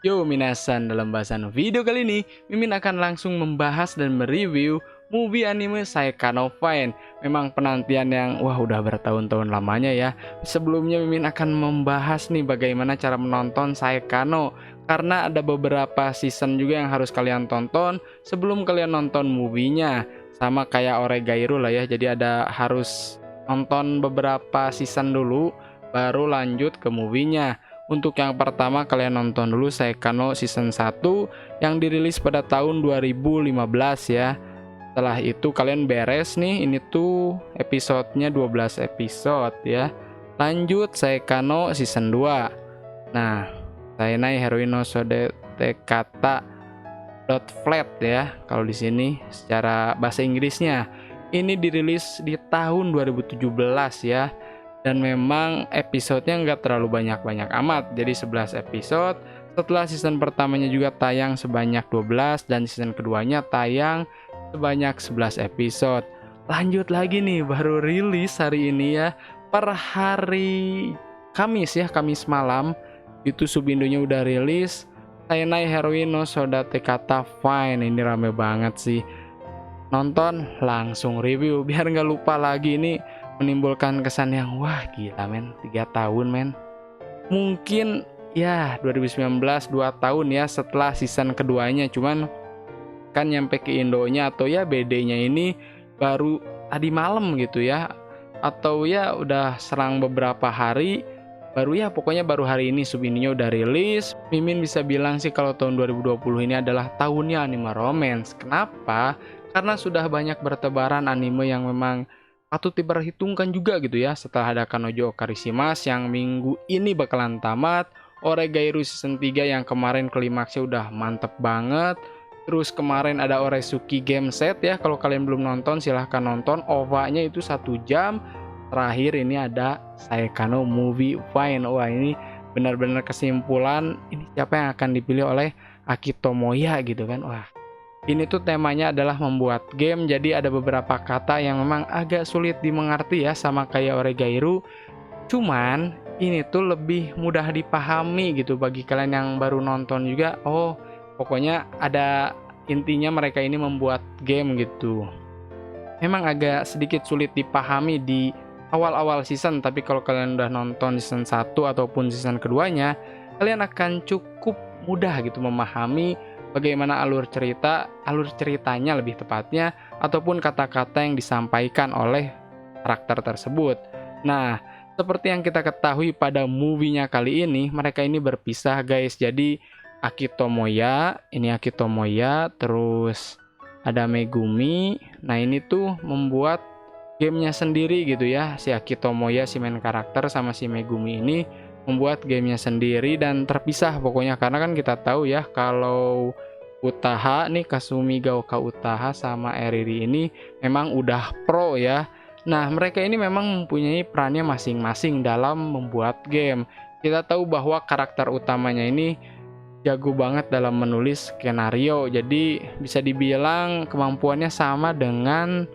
Yo minasan, dalam bahasan video kali ini Mimin akan langsung membahas dan mereview movie anime Saeka no Fine. Memang penantian yang udah bertahun-tahun lamanya ya. Sebelumnya Mimin akan membahas nih bagaimana cara menonton Saeka no, karena ada beberapa season juga yang harus kalian tonton sebelum kalian nonton movie-nya. Sama kayak Oregairu lah ya. Jadi harus nonton beberapa season dulu baru lanjut ke movie-nya. Untuk yang pertama kalian nonton dulu Saeka no season 1 yang dirilis pada tahun 2015 ya. Setelah itu kalian beres nih, ini tuh episodenya 12 episode ya. Lanjut Saeka no season 2. Nah, Saenai Heroine no Sodete Kata dot flat ya kalau di sini secara bahasa Inggrisnya. Ini dirilis di tahun 2017 ya. Dan memang episodenya nggak terlalu banyak-banyak amat, jadi 11 episode. Setelah season pertamanya juga tayang sebanyak 12 dan season keduanya tayang sebanyak 11 episode. Lanjut lagi nih, baru rilis hari ini ya, per hari Kamis ya, Kamis malam itu Subindonya udah rilis. Saenai Heroine no Sodate Kata Fine, ini rame banget sih. Nonton langsung review biar nggak lupa lagi, ini menimbulkan kesan yang wah gila men, 3 tahun men. Mungkin ya 2019 2 tahun ya setelah season keduanya, cuman kan nyampe ke Indonya atau ya BD-nya ini baru tadi malam gitu ya, atau ya udah serang beberapa hari baru ya, pokoknya baru hari ini Subininya udah rilis. Mimin bisa bilang sih kalau tahun 2020 ini adalah tahunnya anime romance. Kenapa? Karena sudah banyak bertebaran anime yang memang patut diperhitungkan juga gitu ya. Setelah ada Kanojo Okarishimasu yang minggu ini bakalan tamat, Oregairu season 3 yang kemarin klimaksnya udah mantep banget. Terus kemarin ada Oresuki Game Set ya, kalau kalian belum nonton silahkan nonton, OVA-nya itu 1 jam. Terakhir ini ada Saeka no Movie Fine. Wah ini benar-benar kesimpulan ini siapa yang akan dipilih oleh Akito Moya gitu kan. Wah ini tuh temanya adalah membuat game, jadi ada beberapa kata yang memang agak sulit dimengerti ya, sama kayak Oregairu. Cuman ini tuh lebih mudah dipahami gitu bagi kalian yang baru nonton juga. Oh, pokoknya ada intinya mereka ini membuat game gitu. Memang agak sedikit sulit dipahami di awal-awal season, tapi kalau kalian udah nonton season 1 ataupun season keduanya, kalian akan cukup mudah gitu memahami bagaimana alur ceritanya lebih tepatnya, ataupun kata-kata yang disampaikan oleh karakter tersebut. Nah, seperti yang kita ketahui pada movie-nya kali ini, mereka ini berpisah guys. Jadi Akito Moya, terus ada Megumi. Nah ini tuh membuat gamenya sendiri gitu ya. Si Akito Moya, si main karakter, sama si Megumi ini membuat gamenya sendiri dan terpisah pokoknya, karena kan kita tahu ya kalau Utaha nih, Kasumi Gaoka Utaha sama Eriri ini memang udah pro ya. Nah mereka ini memang mempunyai perannya masing-masing dalam membuat game. Kita tahu bahwa karakter utamanya ini jago banget dalam menulis skenario, jadi bisa dibilang kemampuannya sama dengan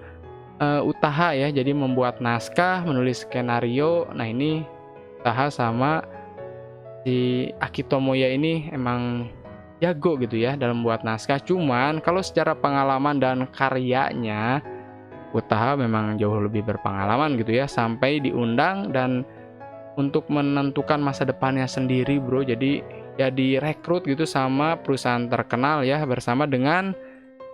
Utaha ya, jadi membuat naskah, menulis skenario. Nah ini Utaha sama si Akito Moya ini emang jago gitu ya dalam buat naskah. Cuman kalau secara pengalaman dan karyanya, Utaha memang jauh lebih berpengalaman gitu ya, sampai diundang dan untuk menentukan masa depannya sendiri bro. Jadi ya direkrut gitu sama perusahaan terkenal ya, bersama dengan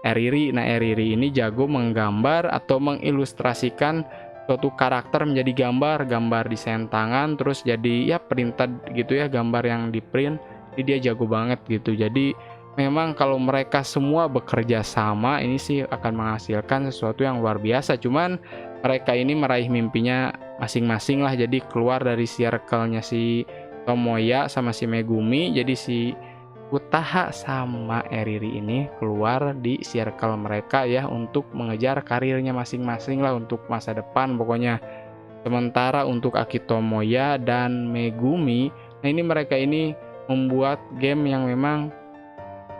Eriri. Nah Eriri ini jago menggambar atau mengilustrasikan suatu karakter menjadi gambar desain tangan, terus jadi ya printed gitu ya, gambar yang di print. Jadi dia jago banget gitu. Jadi memang kalau mereka semua bekerja sama ini sih akan menghasilkan sesuatu yang luar biasa. Cuman mereka ini meraih mimpinya masing-masing lah, jadi keluar dari circle-nya si Tomoya sama si Megumi. Jadi si Utaha sama Eriri ini keluar di circle mereka ya, untuk mengejar karirnya masing-masing lah untuk masa depan pokoknya. Sementara untuk Akito Moya dan Megumi, nah ini mereka ini membuat game yang memang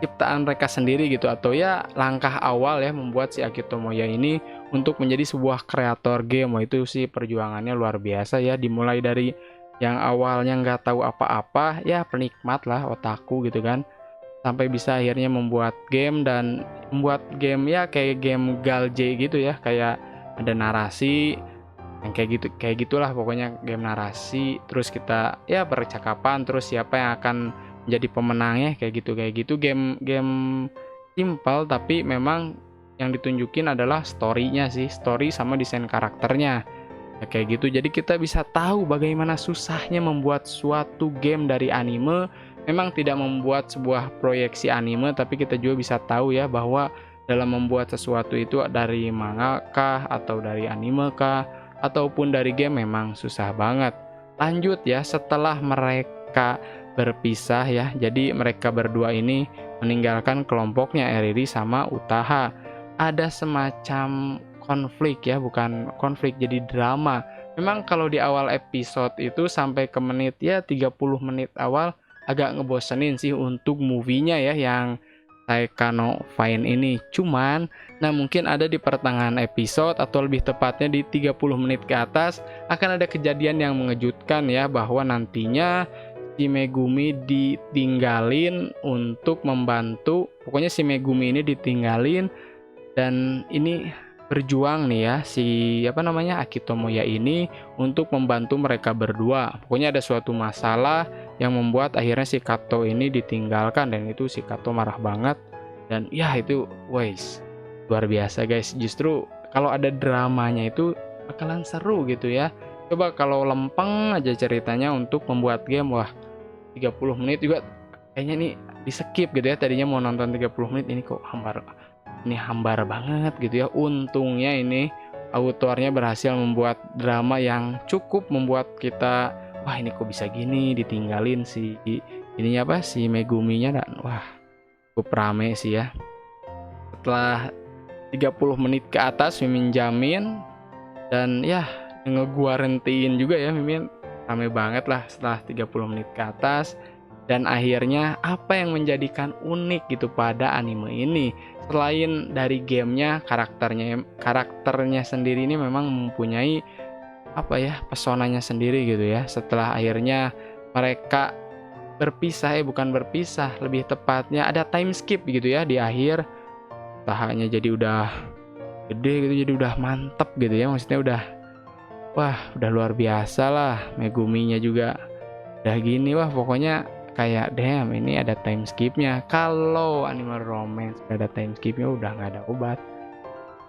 ciptaan mereka sendiri gitu, atau ya langkah awal ya membuat si Akito Moya ini untuk menjadi sebuah kreator game. Wah itu sih perjuangannya luar biasa ya, dimulai dari yang awalnya nggak tahu apa-apa, ya penikmat lah, otaku gitu kan, sampai bisa akhirnya membuat game dan membuat game ya kayak game galje gitu ya, kayak ada narasi yang kayak gitulah pokoknya game narasi, terus kita ya percakapan, terus siapa yang akan menjadi pemenangnya kayak gitu. Game simpel tapi memang yang ditunjukin adalah story-nya sih, story sama desain karakternya. Ya, kayak gitu. Jadi kita bisa tahu bagaimana susahnya membuat suatu game dari anime. Memang tidak membuat sebuah proyeksi anime, tapi kita juga bisa tahu ya bahwa dalam membuat sesuatu itu dari manga kah atau dari anime kah ataupun dari game memang susah banget. Lanjut ya, setelah mereka berpisah ya. Jadi mereka berdua ini meninggalkan kelompoknya Eriri sama Utaha. Ada semacam konflik ya, bukan konflik jadi drama. Memang kalau di awal episode itu sampai ke menit ya 30 menit awal agak ngebosenin sih untuk movie-nya ya yang Saekano Fine ini. Cuman nah mungkin ada di pertengahan episode atau lebih tepatnya di 30 menit ke atas akan ada kejadian yang mengejutkan ya, bahwa nantinya si Megumi ditinggalin untuk membantu. Pokoknya si Megumi ini ditinggalin dan ini berjuang nih ya si apa namanya Akito Moya ini untuk membantu mereka berdua. Pokoknya ada suatu masalah yang membuat akhirnya si Kato ini ditinggalkan, dan itu si Kato marah banget. Dan ya itu wes luar biasa guys. Justru kalau ada dramanya itu bakalan seru gitu ya. Coba kalau lempeng aja ceritanya untuk membuat game, wah 30 menit juga kayaknya nih di skip gitu ya. Tadinya mau nonton 30 menit, ini kok hambar banget gitu ya. Untungnya ini autornya berhasil membuat drama yang cukup membuat kita, wah ini kok bisa gini, ditinggalin si ininya apa si Meguminya, dan wah cukup rame sih ya. Setelah 30 menit ke atas Mimin jamin, dan ya ngeguarantein juga ya Mimin rame banget lah setelah 30 menit ke atas. Dan akhirnya apa yang menjadikan unik gitu pada anime ini, selain dari gamenya, karakternya sendiri ini memang mempunyai apa ya, pesonanya sendiri gitu ya. Setelah akhirnya mereka berpisah, bukan berpisah, lebih tepatnya ada time skip gitu ya di akhir. Tahanya jadi udah gede gitu, jadi udah mantep gitu ya, maksudnya udah wah udah luar biasa lah. Meguminya juga udah gini, wah pokoknya kayak damn ini ada time skipnya. Kalau anime romance ada time skipnya udah nggak ada obat.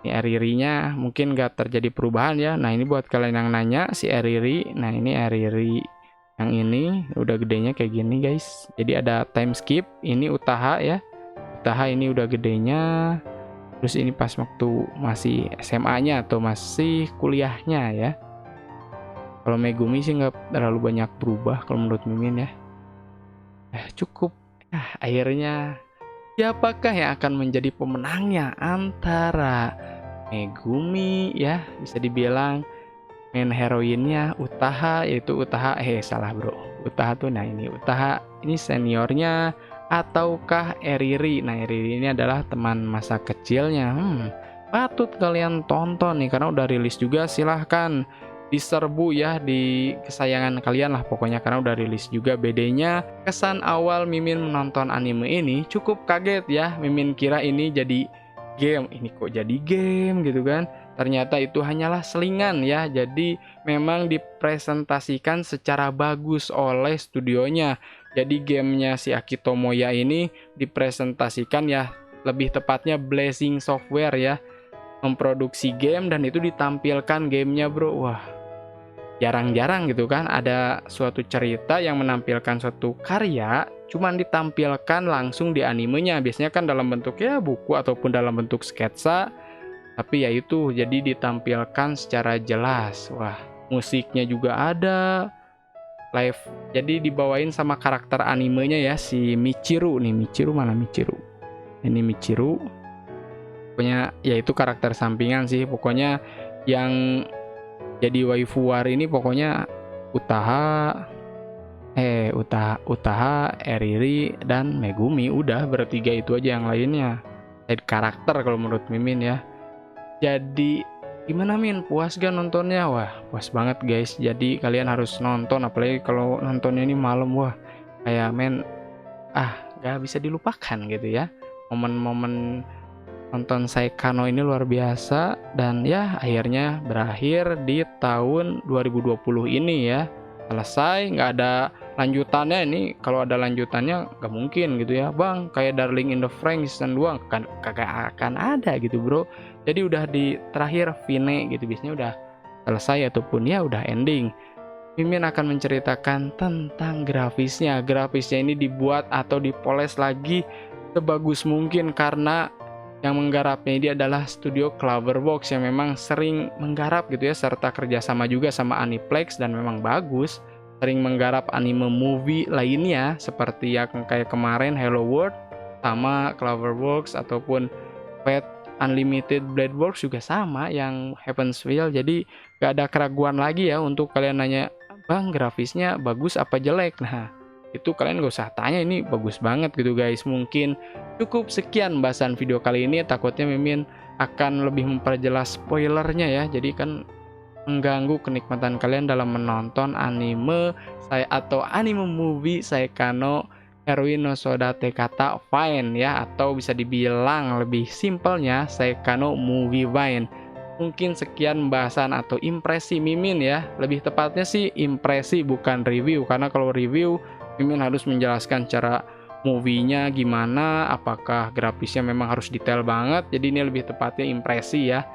Ini Eriri-nya mungkin nggak terjadi perubahan ya. Nah ini buat kalian yang nanya si Eriri, nah ini Eriri yang ini udah gedenya kayak gini guys. Jadi ada time skip. Ini Utaha ya, Utaha ini udah gedenya. Terus ini pas waktu masih SMA-nya atau masih kuliahnya ya. Kalau Megumi sih nggak terlalu banyak berubah kalau menurut Mimin ya. Cukup. Akhirnya siapakah yang akan menjadi pemenangnya antara Megumi ya, bisa dibilang main heroinnya Utaha, yaitu Utaha salah bro, Utaha tuh, nah ini Utaha ini seniornya, ataukah Eriri. Nah Eriri ini adalah teman masa kecilnya. Patut kalian tonton nih karena udah rilis juga. Silahkan diserbu ya di kesayangan kalian lah pokoknya, karena udah rilis juga. BD-nya kesan awal Mimin menonton anime ini cukup kaget ya. Mimin kira ini jadi game, ini kok jadi game gitu kan. Ternyata itu hanyalah selingan ya. Jadi memang dipresentasikan secara bagus oleh studionya. Jadi gamenya si Akito Moya ini dipresentasikan ya, lebih tepatnya Blazing Software ya, memproduksi game dan itu ditampilkan gamenya bro. Wah jarang-jarang gitu kan ada suatu cerita yang menampilkan suatu karya cuman ditampilkan langsung di animenya. Biasanya kan dalam bentuk ya buku ataupun dalam bentuk sketsa, tapi ya itu jadi ditampilkan secara jelas. Wah musiknya juga ada live, jadi dibawain sama karakter animenya ya, si Michiru nih. Michiru mana Michiru, ini Michiru pokoknya ya itu karakter sampingan sih. Pokoknya yang jadi waifu war ini pokoknya Utaha, Eriri dan Megumi. Udah bertiga itu aja, yang lainnya side karakter kalau menurut Mimin ya. Jadi Gimana Min, puas gak nontonnya? Wah, puas banget guys. Jadi kalian harus nonton, apalagi kalau nontonnya ini malam. Wah, kayak men, gak bisa dilupakan gitu ya. Momen-momen nonton Saekano ini luar biasa. Dan ya akhirnya berakhir di tahun 2020 ini ya. Selesai, nggak ada lanjutannya. Ini kalau ada lanjutannya nggak mungkin gitu ya bang, kayak Darling in the Franxx season 2 kan kagak akan ada gitu bro. Jadi udah di terakhir fine gitu, biasanya udah selesai ataupun ya udah ending. Mimin akan menceritakan tentang grafisnya. Grafisnya ini dibuat atau dipoles lagi sebagus mungkin karena yang menggarapnya ini adalah studio Cloverbox yang memang sering menggarap gitu ya, serta kerjasama juga sama Aniplex dan memang bagus. Sering menggarap anime movie lainnya seperti yang kayak kemarin Hello World sama Cloverbox, ataupun Fate Unlimited Blade Works juga sama yang Heaven's Wheel. Jadi gak ada keraguan lagi ya untuk kalian nanya, bang grafisnya bagus apa jelek? Nah itu kalian gak usah tanya, ini bagus banget gitu guys. Mungkin cukup sekian bahasan video kali ini, takutnya Mimin akan lebih memperjelas spoilernya ya, jadi kan mengganggu kenikmatan kalian dalam menonton anime saya atau anime movie Saekano Heroine no Sodate Kata Fine ya, atau bisa dibilang lebih simpelnya Saekano Movie Fine. Mungkin sekian bahasan atau impresi Mimin ya, lebih tepatnya sih impresi bukan review, karena kalau review Mimin harus menjelaskan cara movie-nya gimana, apakah grafisnya memang harus detail banget. Jadi ini lebih tepatnya impresi ya.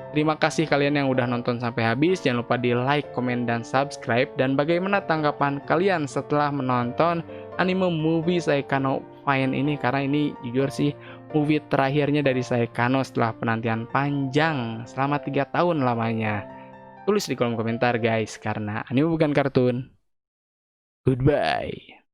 Terima kasih kalian yang udah nonton sampai habis. Jangan lupa di like, komen, dan subscribe. Dan bagaimana tanggapan kalian setelah menonton anime movie Saekano Fine ini, karena ini jujur sih movie terakhirnya dari Saekano setelah penantian panjang selama 3 tahun lamanya. Tulis di kolom komentar guys, karena anime bukan kartun. Goodbye.